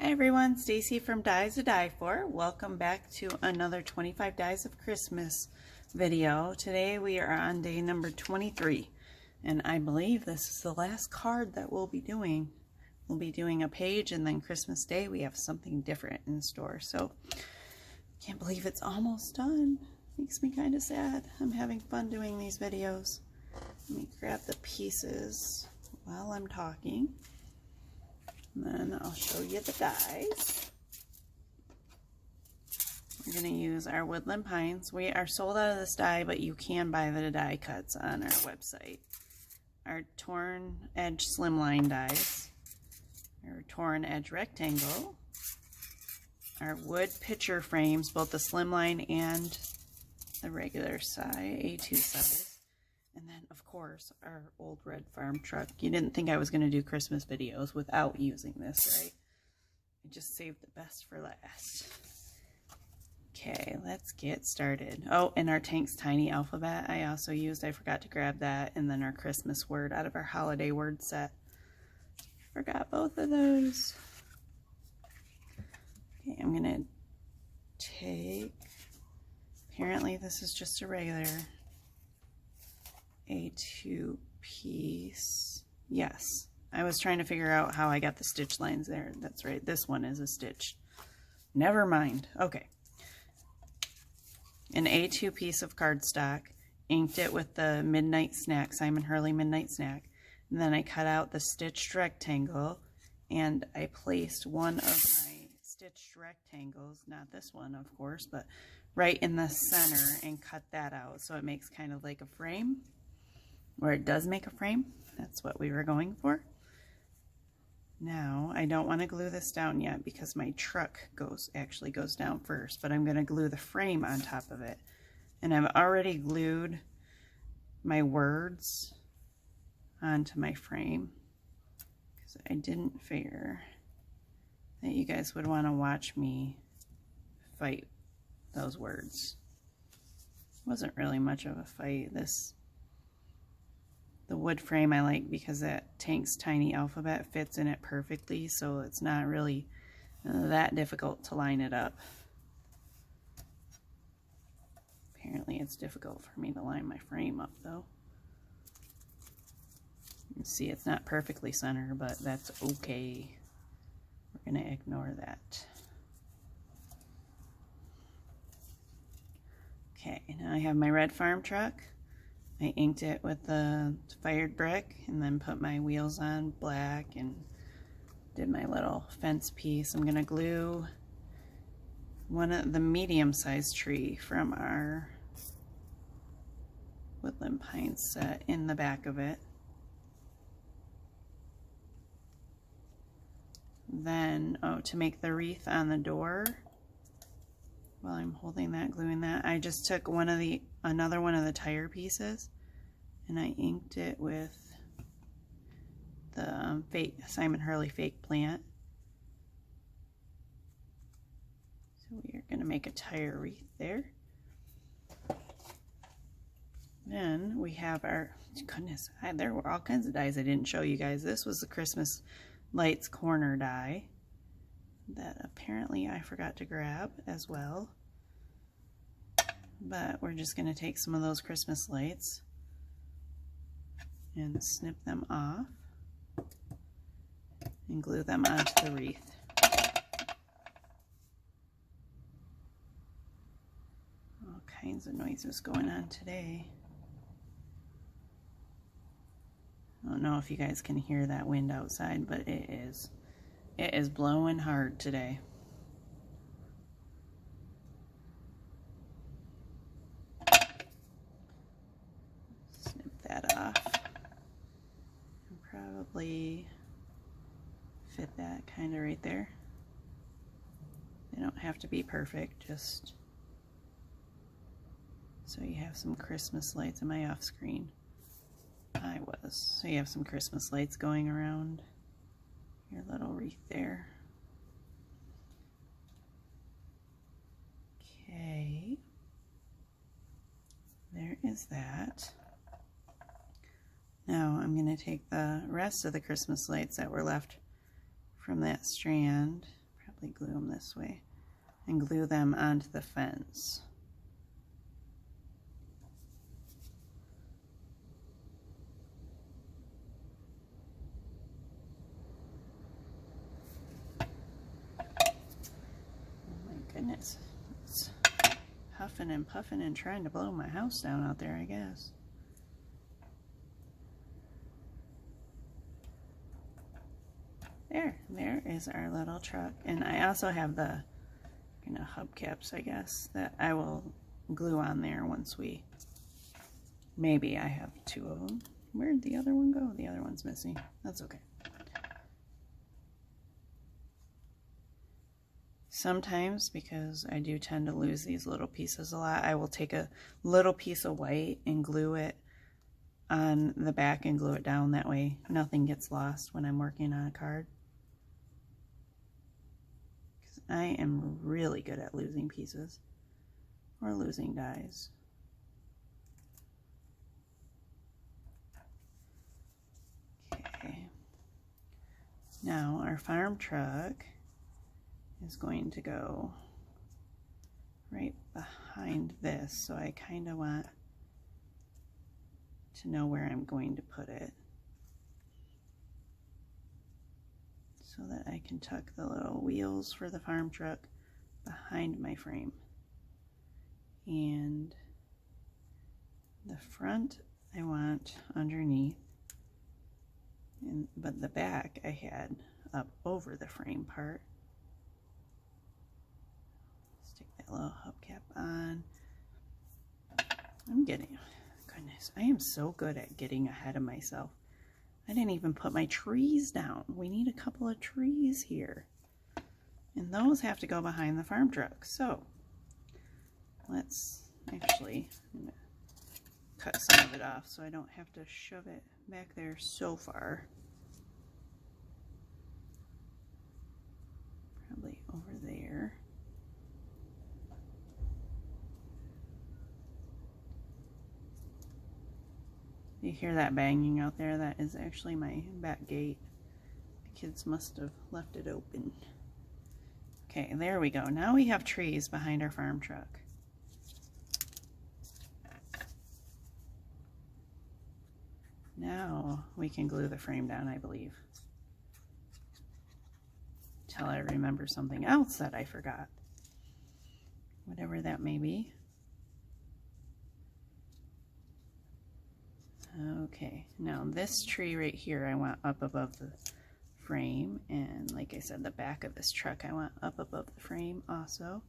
Hi everyone, Stacy from Dies to Die For. Welcome back to another 25 Dies of Christmas video. Today we are on day number 23, and I believe this is the last card that we'll be doing. We'll be doing a page, and then Christmas Day we have something different in store. So, can't believe it's almost done. Makes me kind of sad. I'm having fun doing these videos. Let me grab the pieces while I'm talking. And then I'll show you the dies. We're going to use our woodland pines. We are sold out of this die, but you can buy the die cuts on our website. Our torn edge slimline dies. Our torn edge rectangle. Our wood picture frames, both the slimline and the regular size, A2 size. And then, of course, our old red farm truck. You didn't think I was going to do Christmas videos without using this, right? I just saved the best for last. Okay, let's get started. Oh, and our Tank's Tiny Alphabet I also used. I forgot to grab that. And then our Christmas word out of our holiday word set. Forgot both of those. Okay, I'm going to take... Apparently, this is just a regular A2 piece. Yes, I was trying to figure out how I got the stitch lines there. That's right, this one is a stitch. Never mind. Okay. An A2 piece of cardstock, inked it with the Midnight Snack, Simon Hurley Midnight Snack, and then I cut out the stitched rectangle, and I placed one of my stitched rectangles, not this one of course, but right in the center, and cut that out so it makes kind of like a frame. Where it does make a frame. That's what we were going for. Now, I don't want to glue this down yet because my truck actually goes down first, but I'm going to glue the frame on top of it. And I've already glued my words onto my frame because I didn't figure that you guys would want to watch me fight those words. It wasn't really much of a fight. The wood frame I like because that Tank's Tiny Alphabet fits in it perfectly, so it's not really that difficult to line it up. Apparently it's difficult for me to line my frame up though. You can see it's not perfectly centered, but that's okay. We're going to ignore that. Okay, now I have my red farm truck. I inked it with the fired brick and then put my wheels on black and did my little fence piece. I'm going to glue one of the medium-sized tree from our woodland pine set in the back of it. Then, to make the wreath on the door, while I'm holding that, gluing that, I just took another one of the tire pieces and I inked it with the Simon Hurley fake plant. So we are going to make a tire wreath there. Then we have our, goodness, there were all kinds of dies I didn't show you guys. This was the Christmas lights corner die that apparently I forgot to grab as well. But we're just going to take some of those Christmas lights and snip them off and glue them onto the wreath. All kinds of noises going on today. I don't know if you guys can hear that wind outside, but it is blowing hard today. Snip that off. And probably fit that kind of right there. They don't have to be perfect, just so you have some Christmas lights. Am I off screen? I was. So you have some Christmas lights going around your little wreath there. Okay. There is that. Now I'm going to take the rest of the Christmas lights that were left from that strand, probably glue them this way and glue them onto the fence. Goodness, it's huffing and puffing and trying to blow my house down out there, I guess. There is our little truck. And I also have the kind of hubcaps, I guess, that I will glue on there once we, maybe I have 2 of them. Where'd the other one go? The other one's missing. That's okay. Sometimes, because I do tend to lose these little pieces a lot, I will take a little piece of white and glue it on the back and glue it down. That way nothing gets lost when I'm working on a card. Because I am really good at losing pieces or losing dies. Okay. Now our farm truck is going to go right behind this, so I kind of want to know where I'm going to put it so that I can tuck the little wheels for the farm truck behind my frame. And the front I want underneath, but the back I had up over the frame part. Stick that little hubcap on. Goodness, I am so good at getting ahead of myself. I didn't even put my trees down. We need a couple of trees here. And those have to go behind the farm truck. So let's actually, I'm gonna cut some of it off so I don't have to shove it back there so far. Probably over there. You hear that banging out there? That is actually my back gate. The kids must have left it open. Okay, there we go. Now we have trees behind our farm truck. Now we can glue the frame down, I believe. Till I remember something else that I forgot. Whatever that may be. Okay, now this tree right here I want up above the frame, and like I said, the back of this truck I want up above the frame also.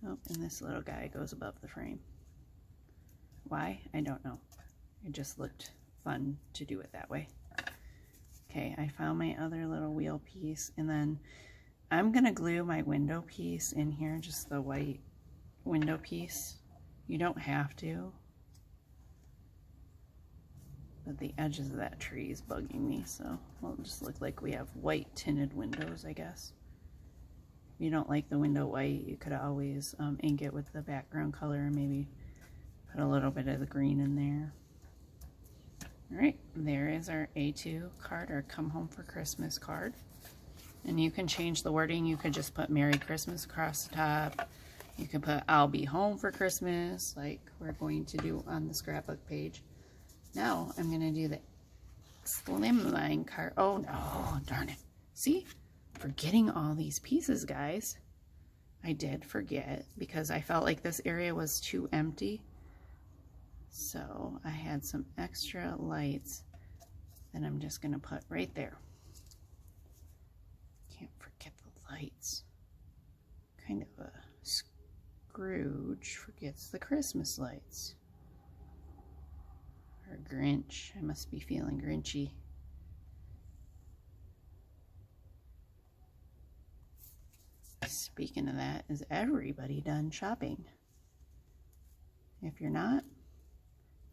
Oh, and this little guy goes above the frame. Why? I don't know. It just looked fun to do it that way. Okay, I found my other little wheel piece, and then I'm gonna glue my window piece in here, just the white window piece. You don't have to. But the edges of that tree is bugging me, so it'll just look like we have white tinted windows, I guess. If you don't like the window white, you could always ink it with the background color and maybe put a little bit of the green in there. Alright, there is our A2 card, our Come Home for Christmas card. And you can change the wording. You could just put Merry Christmas across the top. You can put I'll be home for Christmas, like we're going to do on the scrapbook page. Now I'm going to do the slimline card. Oh no, darn it. See? Forgetting all these pieces, guys. I did forget because I felt like this area was too empty. So I had some extra lights that I'm just going to put right there. Can't forget the lights. Kind of a Scrooge forgets the Christmas lights. Or Grinch. I must be feeling Grinchy. Speaking of that, is everybody done shopping? If you're not,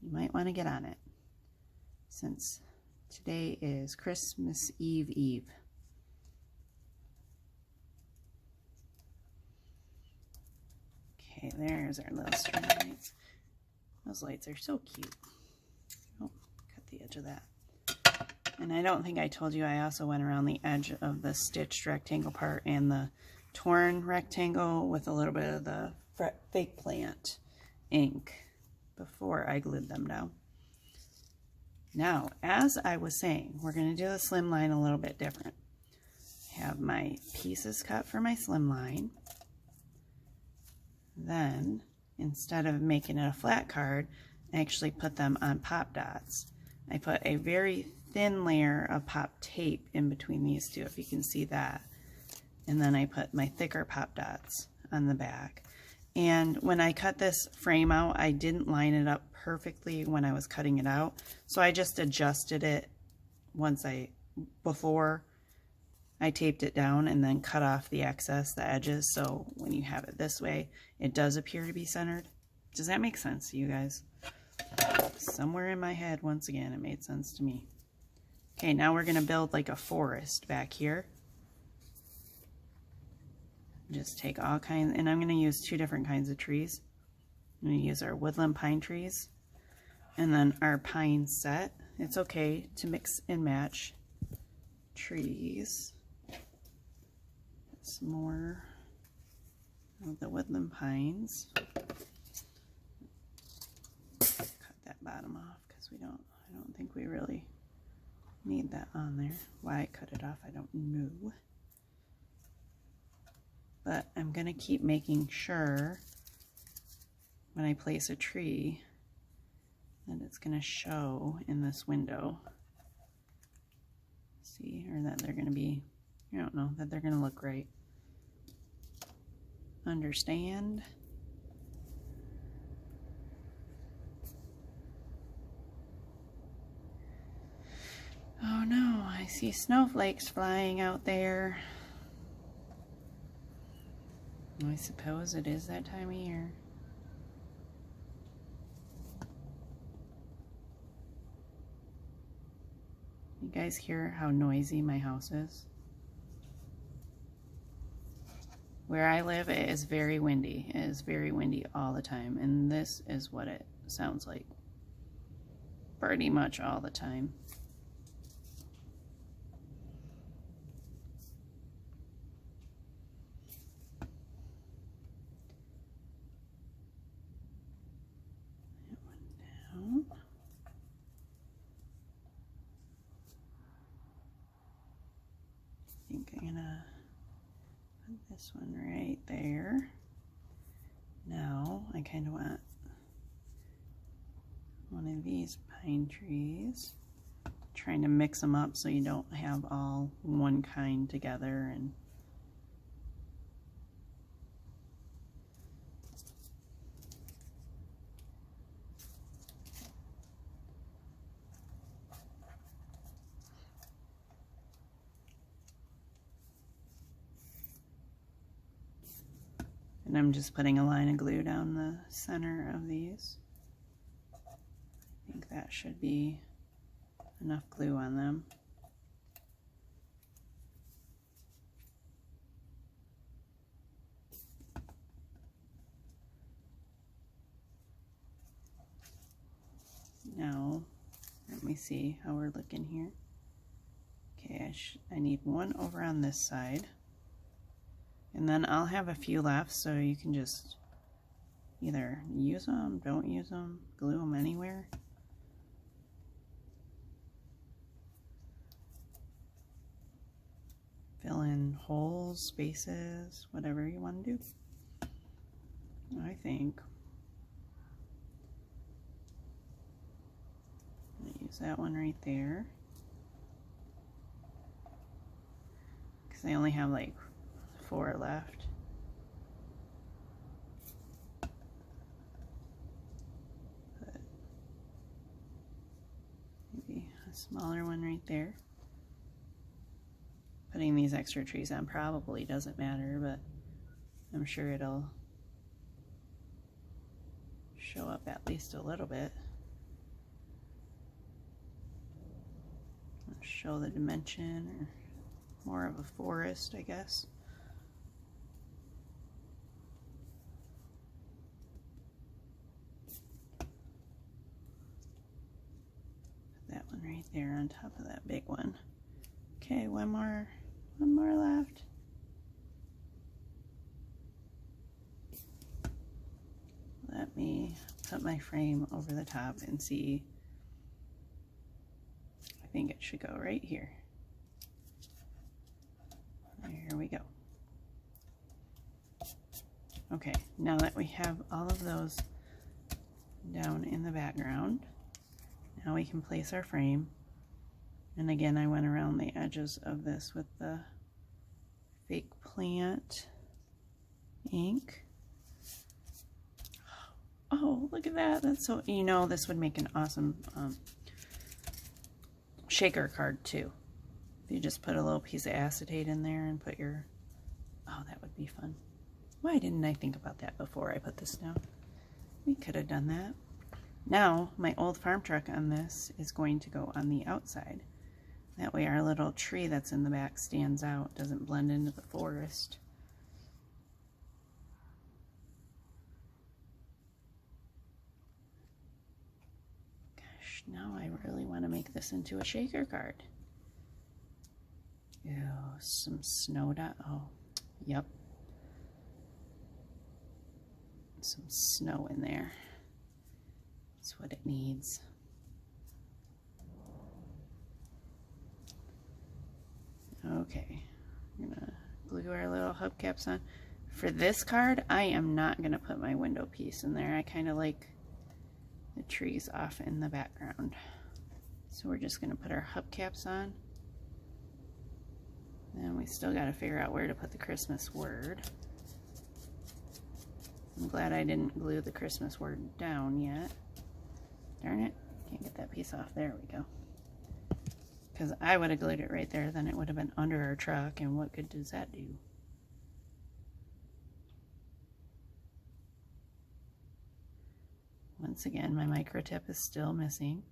you might want to get on it, since today is Christmas Eve. Okay, there's our little string lights. Those lights are so cute. Oh, cut the edge of that. And I don't think I told you, I also went around the edge of the stitched rectangle part and the torn rectangle with a little bit of the fake plant ink before I glued them down. Now, as I was saying, we're going to do the slimline a little bit different. I have my pieces cut for my slimline. Then, instead of making it a flat card, I actually put them on pop dots. I put a very thin layer of pop tape in between these two, if you can see that. And then I put my thicker pop dots on the back. And when I cut this frame out, I didn't line it up perfectly when I was cutting it out. So I just adjusted it before I taped it down and then cut off the excess, the edges. So when you have it this way, it does appear to be centered. Does that make sense to you guys? Somewhere in my head, once again, it made sense to me. Okay, now we're going to build like a forest back here. Just take all kinds, and I'm going to use 2 different kinds of trees. I'm going to use our woodland pine trees and then our pine set. It's okay to mix and match trees. Some more of the woodland pines. Cut that bottom off because I don't think we really need that on there. Why I cut it off, I don't know. But I'm going to keep making sure when I place a tree that it's going to show in this window. See, or that they're going to be, I don't know, that they're going to look right. Understand? Oh no, I see snowflakes flying out there. I suppose it is that time of year. You guys hear how noisy my house is? Where I live, it is very windy. It is very windy all the time, and this is what it sounds like pretty much all the time. I think I'm gonna put this one right there. Now I kind of want one of these pine trees, trying to mix them up so you don't have all one kind together. And I'm just putting a line of glue down the center of these. I think that should be enough glue on them. Now, let me see how we're looking here. Okay, I need one over on this side. And then I'll have a few left, so you can just either use them, don't use them, glue them anywhere. Fill in holes, spaces, whatever you want to do. I think I'm going to use that one right there, because I only have like 4 left. Put maybe a smaller one right there. Putting these extra trees on probably doesn't matter, but I'm sure it'll show up at least a little bit. Show the dimension, or more of a forest, I guess. That one right there on top of that big one. Okay, one more left. put my frame over the top and see. I think it should go right here. There we go. Okay, now that we have all of those down in the background, now we can place our frame. And again, I went around the edges of this with the fake plant ink. Oh, look at that. That's so, you know, this would make an awesome shaker card too. If you just put a little piece of acetate in there and put your, oh, that would be fun. Why didn't I think about that before I put this down? We could have done that. Now, my old farm truck on this is going to go on the outside. That way our little tree that's in the back stands out, doesn't blend into the forest. Gosh, now I really want to make this into a shaker card. Ew, some snow dot. Oh, yep. Some snow in there. That's what it needs. Okay, I'm gonna glue our little hubcaps on. For this card, I am not gonna put my window piece in there. I kind of like the trees off in the background. So we're just gonna put our hubcaps on. And we still gotta figure out where to put the Christmas word. I'm glad I didn't glue the Christmas word down yet. Darn it, can't get that piece off. There we go. Because I would have glued it right there, then it would have been under our truck, and what good does that do? Once again, my micro tip is still missing,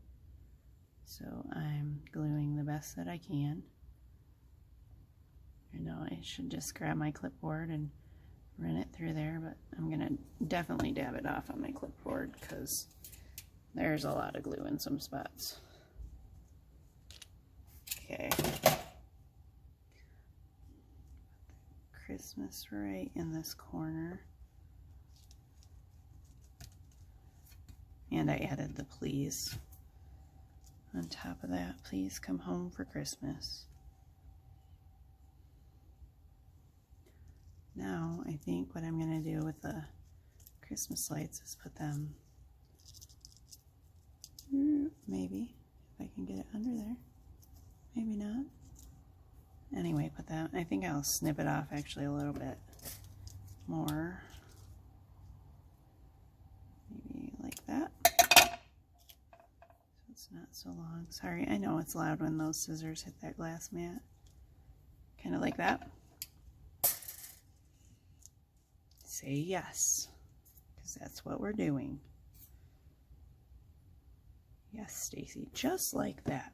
so I'm gluing the best that I can. I know I should just grab my clipboard and run it through there, but I'm gonna definitely dab it off on my clipboard because there's a lot of glue in some spots. Okay. Christmas right in this corner. And I added the please on top of that. Please come home for Christmas. Now, I think what I'm going to do with the Christmas lights is put them, maybe, if I can get it under there. Maybe not. Anyway, put that, I think I'll snip it off actually a little bit more. Maybe like that. So it's not so long. Sorry, I know it's loud when those scissors hit that glass mat. Kind of like that. Say yes, because that's what we're doing. Yes, Stacy, just like that.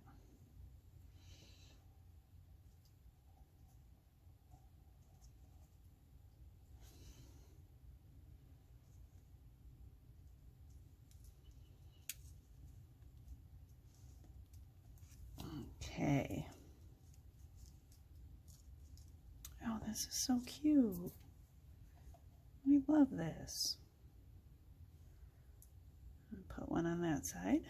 Okay. Oh, this is so cute. I love this. I'll put one on that side.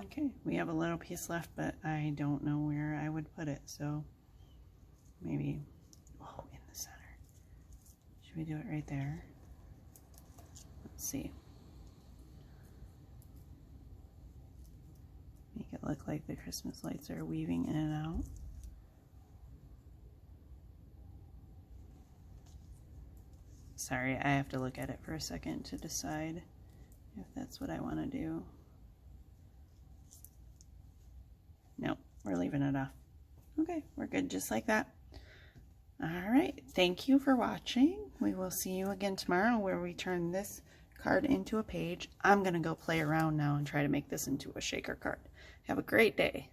Okay, we have a little piece left, but I don't know where I would put it, so maybe, oh, in the center. Should we do it right there? Let's see. Make it look like the Christmas lights are weaving in and out. Sorry, I have to look at it for a second to decide if that's what I want to do. No, we're leaving it off. Okay, we're good just like that. All right, thank you for watching. We will see you again tomorrow where we turn this card into a page. I'm going to go play around now and try to make this into a shaker card. Have a great day.